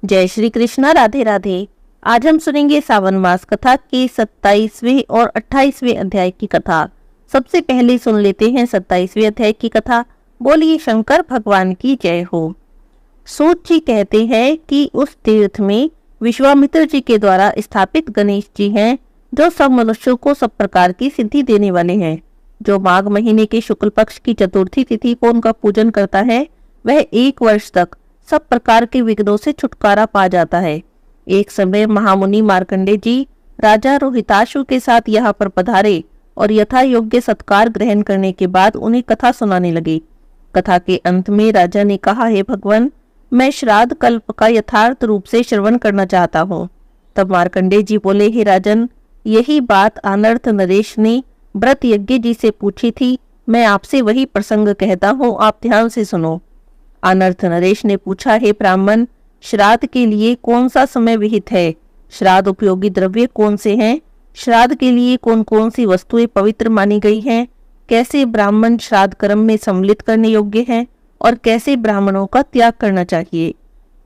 जय श्री कृष्णा, राधे राधे। आज हम सुनेंगे सावन मास कथा के 27वें और 28वें अध्याय की कथा। सबसे पहले सुन लेते हैं 27वें अध्याय की कथा। बोलिए शंकर भगवान की जय हो। सूत जी कहते हैं कि उस तीर्थ में विश्वामित्र जी के द्वारा स्थापित गणेश जी हैं, जो सब मनुष्यों को सब प्रकार की सिद्धि देने वाले हैं। जो माघ महीने के शुक्ल पक्ष की चतुर्थी तिथि को उनका पूजन करता है, वह 1 वर्ष तक सब प्रकार के विघ्नों से छुटकारा पा जाता है। एक समय महामुनि मार्कंडे जी राजा रोहिताशु के साथ यहाँ पर पधारे और यथा योग्य सत्कार ग्रहण करने के बाद उन्हें कथा सुनाने लगे। कथा के अंत में राजा ने कहा, हे भगवान, मैं श्राद्ध कल्प का यथार्थ रूप से श्रवण करना चाहता हूँ। तब मार्कंडे जी बोले, हे राजन, यही बात अनर्थ नरेश ने व्रत यज्ञ जी से पूछी थी। मैं आपसे वही प्रसंग कहता हूँ, आप ध्यान से सुनो। अनर्थ नरेश ने पूछा, हे ब्राह्मण, श्राद्ध के लिए कौन सा समय विहित है? श्राद्ध उपयोगी द्रव्य कौन से हैं? श्राद्ध के लिए कौन कौन सी वस्तुएं पवित्र मानी गई हैं? कैसे ब्राह्मण श्राद्ध कर्म में सम्मिलित करने योग्य हैं और कैसे ब्राह्मणों का त्याग करना चाहिए?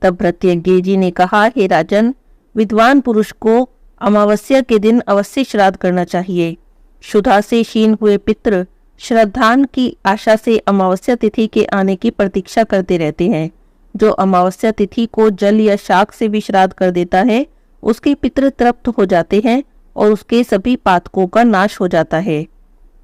तब व्रतयज्ञ जी ने कहा, हे राजन, विद्वान पुरुष को अमावस्या के दिन अवश्य श्राद्ध करना चाहिए। क्षुधा से क्षीण हुए पितृ श्रद्धान की आशा से अमावस्या तिथि के आने की प्रतीक्षा करते रहते हैं। जो अमावस्या तिथि को जल या शाक से भी श्राद्ध कर देता है, उसके पितृ तृप्त हो जाते हैं और उसके सभी पातकों का नाश हो जाता है।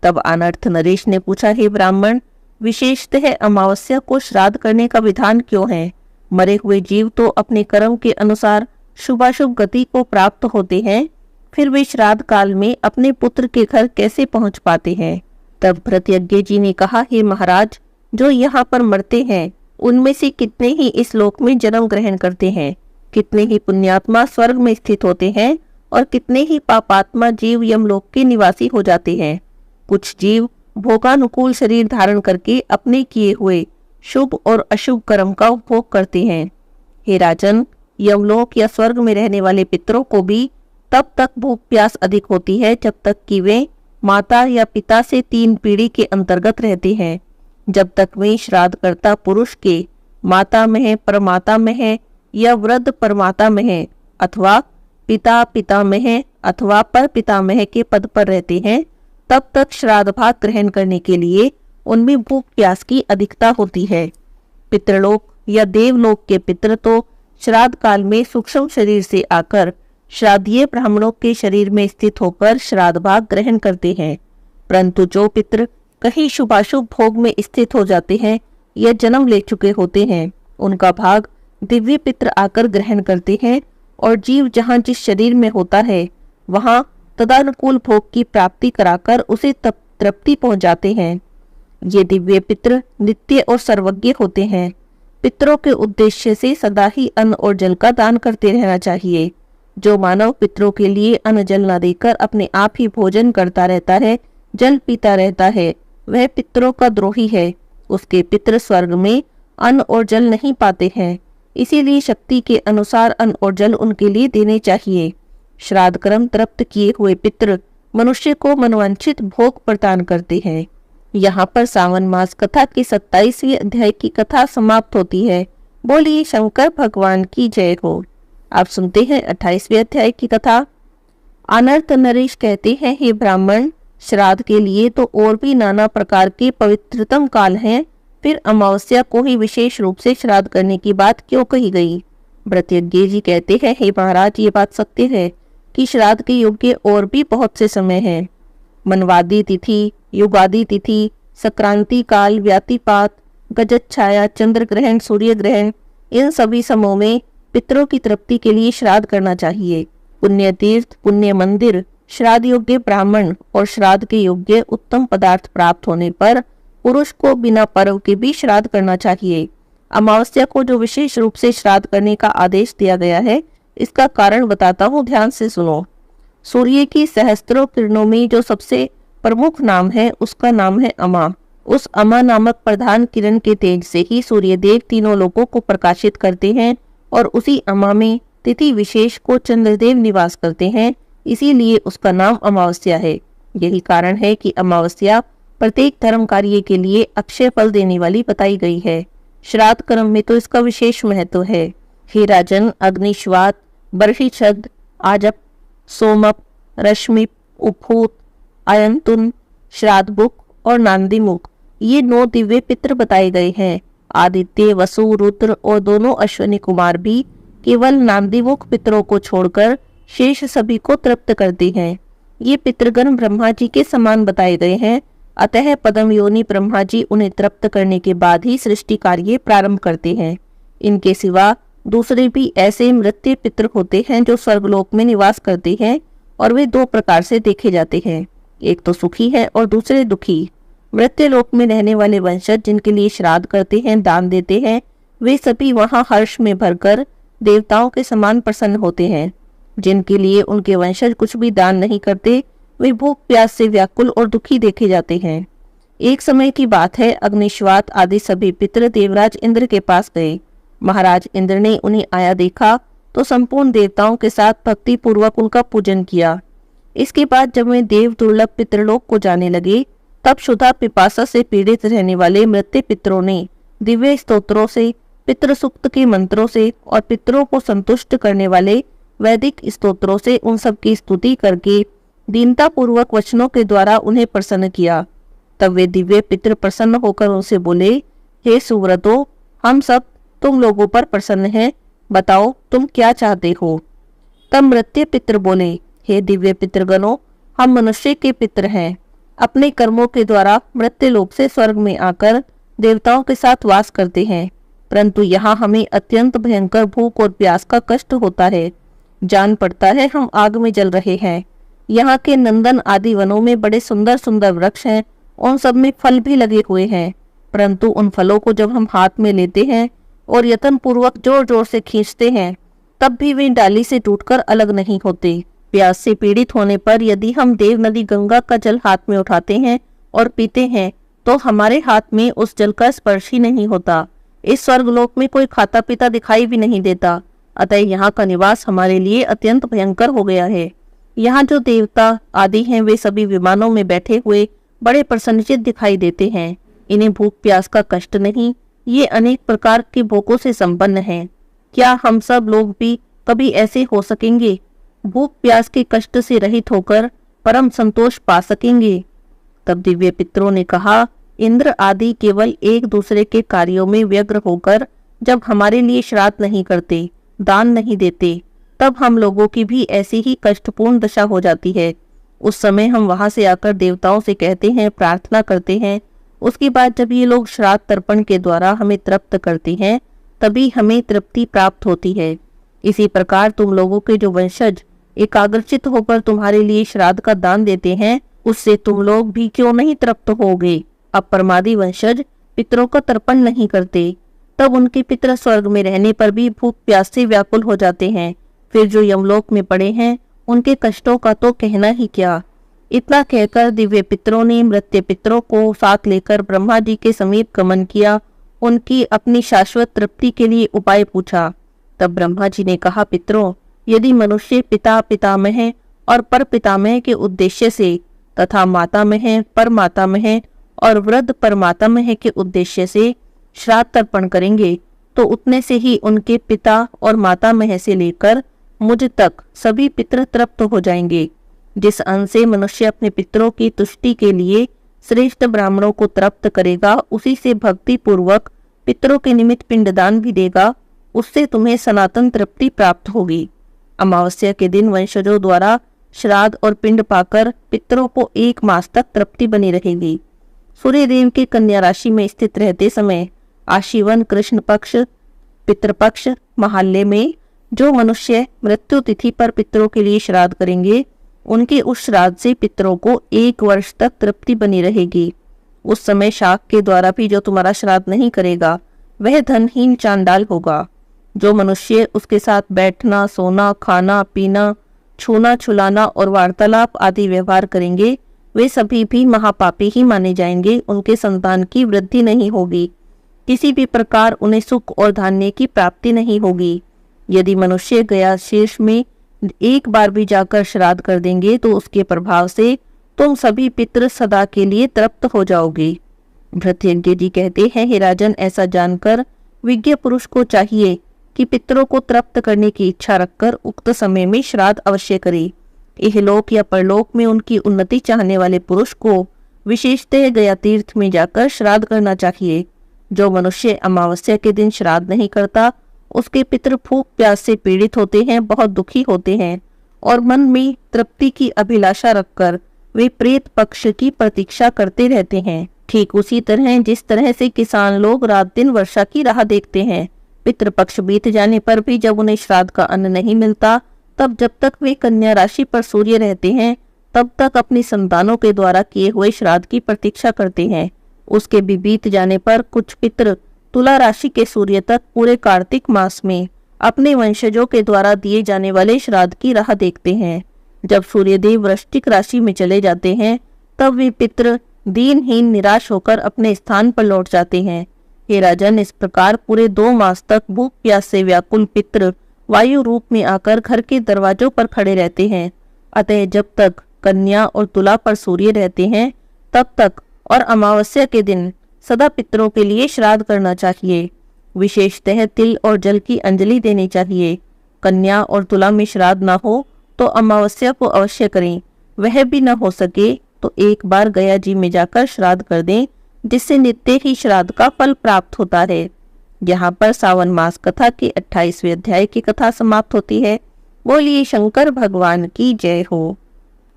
तब अनर्थ नरेश ने पूछा, हे ब्राह्मण, विशेषतः अमावस्या को श्राद्ध करने का विधान क्यों है? मरे हुए जीव तो अपने कर्म के अनुसार शुभाशुभ गति को प्राप्त होते हैं, फिर वे श्राद्ध काल में अपने पुत्र के घर कैसे पहुंच पाते हैं? तब व्रतयज्ञ जी ने कहा, हे महाराज, जो यहाँ पर मरते हैं उनमें से कितने ही इस लोक में जन्म ग्रहण करते हैं, कितने ही पुण्यात्मा स्वर्ग में स्थित होते हैं और कितने ही पापात्मा जीव यमलोक के निवासी हो जाते हैं। कुछ जीव भोगानुकूल शरीर धारण करके अपने किए हुए शुभ और अशुभ कर्म का उपभोग करते हैं। हे राजन, यमलोक या स्वर्ग में रहने वाले पितरों को भी तब तक भूख प्यास अधिक होती है जब तक कि वे माता या पिता से 3 पीढ़ी के अंतर्गत रहते हैं। जब तक वे श्राद्धकर्ता पुरुष के माता में है, परमाता में है या वृद्ध परमाता में है अथवा पिता पिता में है अथवा पर पिता में है के पद पर रहते हैं, तब तक श्राद्ध भाग ग्रहण करने के लिए उनमें भूख प्यास की अधिकता होती है। पितृलोक या देवलोक के पितृ तो श्राद्ध काल में सूक्ष्म शरीर से आकर श्राद्धीय ब्राह्मणों के शरीर में स्थित होकर श्राद्ध भाग ग्रहण करते हैं, परंतु जो पितृ कहीं शुभाशुभ भोग में स्थित हो जाते हैं या जन्म ले चुके होते हैं, उनका भाग दिव्य पितृ आकर ग्रहण करते हैं और जीव जहाँ जिस शरीर में होता है वहाँ तदानुकूल भोग की प्राप्ति कराकर उसे तृप्ति पहुँचाते हैं। ये दिव्य पितृ नित्य और सर्वज्ञ होते हैं। पितरों के उद्देश्य से सदा ही अन्न और जल का दान करते रहना चाहिए। जो मानव पितरों के लिए अन्न जल न देकर अपने आप ही भोजन करता रहता है, जल पीता रहता है, वह पितरों का द्रोही है। उसके पितृ स्वर्ग में अन्न और जल नहीं पाते हैं, इसीलिए शक्ति के अनुसार अन्न और जल उनके लिए देने चाहिए। श्राद्ध कर्म तृप्त किए हुए पितृ मनुष्य को मनवांछित भोग प्रदान करते हैं। यहाँ पर सावन मास कथा के 27वें अध्याय की कथा समाप्त होती है। बोलिए शंकर भगवान की जय हो। आप सुनते हैं 28वें अध्याय की कथा। अनर्थ नरेश कहते हैं, हे ब्राह्मण, श्राद्ध के लिए तो और भी नाना प्रकार के पवित्रतम काल हैं, फिर अमावस्या को ही विशेष रूप से श्राद्ध करने की बात क्यों कही गई? व्रतयज्ञ जी कहते हैं, हे महाराज, ये बात सत्य है कि श्राद्ध के योग्य और भी बहुत से समय हैं। मनवादी तिथि, युगादि तिथि, संक्रांति काल, व्यातिपात, गजत छाया, चंद्र ग्रहण, सूर्य ग्रहण, इन सभी समयों में पितरों की तृप्ति के लिए श्राद्ध करना चाहिए। पुण्य तीर्थ, पुण्य मंदिर, श्राद्ध योग्य ब्राह्मण और श्राद्ध के योग्य उत्तम पदार्थ प्राप्त होने पर पुरुष को बिना पर्व के भी श्राद्ध करना चाहिए। अमावस्या को जो विशेष रूप से श्राद्ध करने का आदेश दिया गया है, इसका कारण बताता हूँ, ध्यान से सुनो। सूर्य की सहस्त्रों किरणों में जो सबसे प्रमुख नाम है, उसका नाम है अमा। उस अमा नामक प्रधान किरण के तेज से ही सूर्यदेव तीनों लोगों को प्रकाशित करते हैं और उसी अमा में तिथि विशेष को चंद्रदेव निवास करते हैं, इसीलिए उसका नाम अमावस्या है। यही कारण है कि अमावस्या प्रत्येक धर्म कार्य के लिए अक्षय फल देने वाली बताई गई है। श्राद्ध कर्म में तो इसका विशेष महत्व है। हे राजन, अग्निश्वात, बर्हिषद, आजप, सोमप, रश्मिप, उपहूत, अयंतुन, श्राद्धमुख और नांदीमुख, ये 9 दिव्य पितृ बताए गए हैं। आदित्य, वसु, रुद्र और दोनों अश्विनी कुमार भी केवल नांदीमुख पितरों को छोड़कर शेष सभी को तृप्त करते हैं। ये पितृगण ब्रह्मा जी के समान बताए गए हैं, अतः पद्म योनि ब्रह्मा जी उन्हें तृप्त करने के बाद ही सृष्टि कार्य प्रारंभ करते हैं। इनके सिवा दूसरे भी ऐसे मृत्य पितृ होते हैं जो स्वर्गलोक में निवास करते हैं, और वे 2 प्रकार से देखे जाते हैं, एक तो सुखी है और दूसरे दुखी। मृत्य लोक में रहने वाले वंशज जिनके लिए श्राद्ध करते हैं, दान देते हैं, वे सभी वहां हर्ष में भरकर देवताओं के समान प्रसन्न होते हैं। जिनके लिए उनके वंशज कुछ भी दान नहीं करते, वे भूख प्यास से व्याकुल और दुखी देखे जाते हैं। एक समय की बात है, अग्निश्वात आदि सभी पितृ देवराज इंद्र के पास गए। महाराज इंद्र ने उन्हें आया देखा तो संपूर्ण देवताओं के साथ भक्ति पूर्वक उनका पूजन किया। इसके बाद जब वे देव दुर्लभ पितृलोक को जाने लगे, तब क्षुधा पिपासा से पीड़ित रहने वाले मृत्यु पितरों ने दिव्य स्तोत्रों से, पितृ सूक्त के मंत्रों से और पितरों को संतुष्ट करने वाले वैदिक स्तोत्रों से उन सब की स्तुति करके दीनता पूर्वक वचनों के द्वारा उन्हें प्रसन्न किया। तब वे दिव्य पितृ प्रसन्न होकर उनसे बोले, हे सुव्रतो, हम सब तुम लोगों पर प्रसन्न हैं, बताओ तुम क्या चाहते हो। तब मृत्य पितृ बोले, हे दिव्य पितृगणों, हम मनुष्य के पितृ हैं। अपने कर्मों के द्वारा मृत्यु लोक से स्वर्ग में आकर देवताओं के साथ वास करते हैं, परंतु यहाँ हमें अत्यंत भयंकर भूख और प्यास का कष्ट होता है। जान पड़ता है हम आग में जल रहे हैं। यहाँ के नंदन आदि वनों में बड़े सुंदर सुंदर वृक्ष हैं, उन सब में फल भी लगे हुए हैं, परंतु उन फलों को जब हम हाथ में लेते हैं और यत्न पूर्वक जोर जोर से खींचते हैं, तब भी वे डाली से टूटकर अलग नहीं होते। प्यास से पीड़ित होने पर यदि हम देव नदी गंगा का जल हाथ में उठाते हैं और पीते हैं, तो हमारे हाथ में उस जल का स्पर्श ही नहीं होता। इस स्वर्गलोक में कोई खाता पीता दिखाई भी नहीं देता, अतः यहाँ का निवास हमारे लिए अत्यंत भयंकर हो गया है। यहाँ जो देवता आदि हैं, वे सभी विमानों में बैठे हुए बड़े प्रसन्नचित्त दिखाई देते हैं। इन्हें भूख प्यास का कष्ट नहीं, ये अनेक प्रकार के भोगों से संपन्न हैं। क्या हम सब लोग भी कभी ऐसे हो सकेंगे? भूख प्यास के कष्ट से रहित होकर परम संतोष पा सकेंगे? तब दिव्य पितरों ने कहा, इंद्र आदि केवल एक दूसरे के कार्यों में व्यग्र होकर जब हमारे लिए श्राद्ध नहीं करते, दान नहीं देते, तब हम लोगों की भी ऐसी ही कष्टपूर्ण दशा हो जाती है। उस समय हम वहां से आकर देवताओं से कहते हैं, प्रार्थना करते हैं। उसके बाद जब ये लोग श्राद्ध तर्पण के द्वारा हमें तृप्त करते हैं, तभी हमें तृप्ति प्राप्त होती है। इसी प्रकार तुम लोगों के जो वंशज एकाग्रचित होकर तुम्हारे लिए श्राद्ध का दान देते हैं, उससे तुम लोग भी क्यों नहीं तृप्त होगे। अब परमादि वंशज पितरों का तर्पण नहीं करते, तब उनके पितर स्वर्ग में रहने पर भी भूख प्यास से व्याकुल हो जाते हैं। फिर जो यमलोक में पड़े हैं, उनके कष्टों का तो कहना ही क्या। इतना कहकर दिव्य पितरों ने मृत्य पितरों को साथ लेकर ब्रह्मा जी के समीप गमन किया। उनकी अपनी शाश्वत तृप्ति के लिए उपाय पूछा। तब ब्रह्मा जी ने कहा, पितरों, यदि मनुष्य पिता पितामह और पर पितामह के उद्देश्य से तथा मातामह पर मातामह और वृद्ध परमातामह के उद्देश्य से श्राद्ध तर्पण करेंगे, तो उतने से ही उनके पिता और मातामह से लेकर मुझ तक सभी पितृ तृप्त हो जाएंगे। जिस अन्न से मनुष्य अपने पितरों की तुष्टि के लिए श्रेष्ठ ब्राह्मणों को तृप्त करेगा, उसी से भक्ति पूर्वक पितरों के निमित्त पिंडदान भी देगा, उससे तुम्हें सनातन तृप्ति प्राप्त होगी। अमावस्या के दिन वंशजों द्वारा श्राद्ध और पिंड पाकर पितरों को 1 मास तक तृप्ति बनी रहेगी। सूर्यदेव के कन्या राशि में स्थित रहते समय आशीवन कृष्ण पक्ष पितृपक्ष महाल्य में जो मनुष्य मृत्यु तिथि पर पितरों के लिए श्राद्ध करेंगे, उनके उस श्राद्ध से पितरों को 1 वर्ष तक तृप्ति बनी रहेगी। उस समय शाक के द्वारा भी जो तुम्हारा श्राद्ध नहीं करेगा, वह धनहीन चांडाल होगा। जो मनुष्य उसके साथ बैठना, सोना, खाना, पीना, छूना, छुलाना और वार्तालाप आदि व्यवहार करेंगे, वे सभी भी महापापी ही माने जाएंगे। उनके संतान की वृद्धि नहीं होगी, किसी भी प्रकार उन्हें सुख और धान्य की प्राप्ति नहीं होगी। यदि मनुष्य गया शीर्ष में 1 बार भी जाकर श्राद्ध कर देंगे, तो उसके प्रभाव से तुम सभी पितृ सदा के लिए तृप्त हो जाओगे। भृत्यज्ञ जी कहते हैं, हे राजन, ऐसा जानकर विज्ञ पुरुष को चाहिए कि पितरों को तृप्त करने की इच्छा रखकर उक्त समय में श्राद्ध अवश्य करे। इहलोक या परलोक में उनकी उन्नति चाहने वाले पुरुष को विशेषतः गया तीर्थ में जाकर श्राद्ध करना चाहिए। जो मनुष्य अमावस्या के दिन श्राद्ध नहीं करता, उसके पितृ भूख प्यास से पीड़ित होते हैं, बहुत दुखी होते हैं और मन में तृप्ति की अभिलाषा रखकर वे प्रेत पक्ष की प्रतीक्षा करते रहते हैं। ठीक उसी तरह जिस तरह से किसान लोग रात दिन वर्षा की राह देखते हैं, पितृपक्ष बीत जाने पर भी जब उन्हें श्राद्ध का अन्न नहीं मिलता, तब जब तक वे कन्या राशि पर सूर्य रहते हैं, तब तक अपनी संतानों के द्वारा किए हुए श्राद्ध की प्रतीक्षा करते हैं। उसके भी बीत जाने पर कुछ पितृ तुला राशि के सूर्य तक पूरे कार्तिक मास में अपने वंशजों के द्वारा दिए जाने वाले श्राद्ध की राह देखते हैं। जब सूर्यदेव वृश्चिक राशि में चले जाते हैं, तब वे पितृ दीनहीन निराश होकर अपने स्थान पर लौट जाते हैं। हे राजन, इस प्रकार पूरे 2 मास तक भूख प्यास से व्याकुल पितृ वायु रूप में आकर घर के दरवाजों पर खड़े रहते हैं। अतः जब तक कन्या और तुला पर सूर्य रहते हैं, तब तक और अमावस्या के दिन सदा पितरों के लिए श्राद्ध करना चाहिए। विशेषतः तिल और जल की अंजलि देनी चाहिए। कन्या और तुला में श्राद्ध न हो तो अमावस्या को अवश्य करें। वह भी न हो सके तो एक बार गया जी में जाकर श्राद्ध कर दें, जिससे नित्य ही श्राद्ध का फल प्राप्त होता है। यहाँ पर सावन मास कथा के 28वें अध्याय की कथा समाप्त होती है। बोलिए शंकर भगवान की जय हो।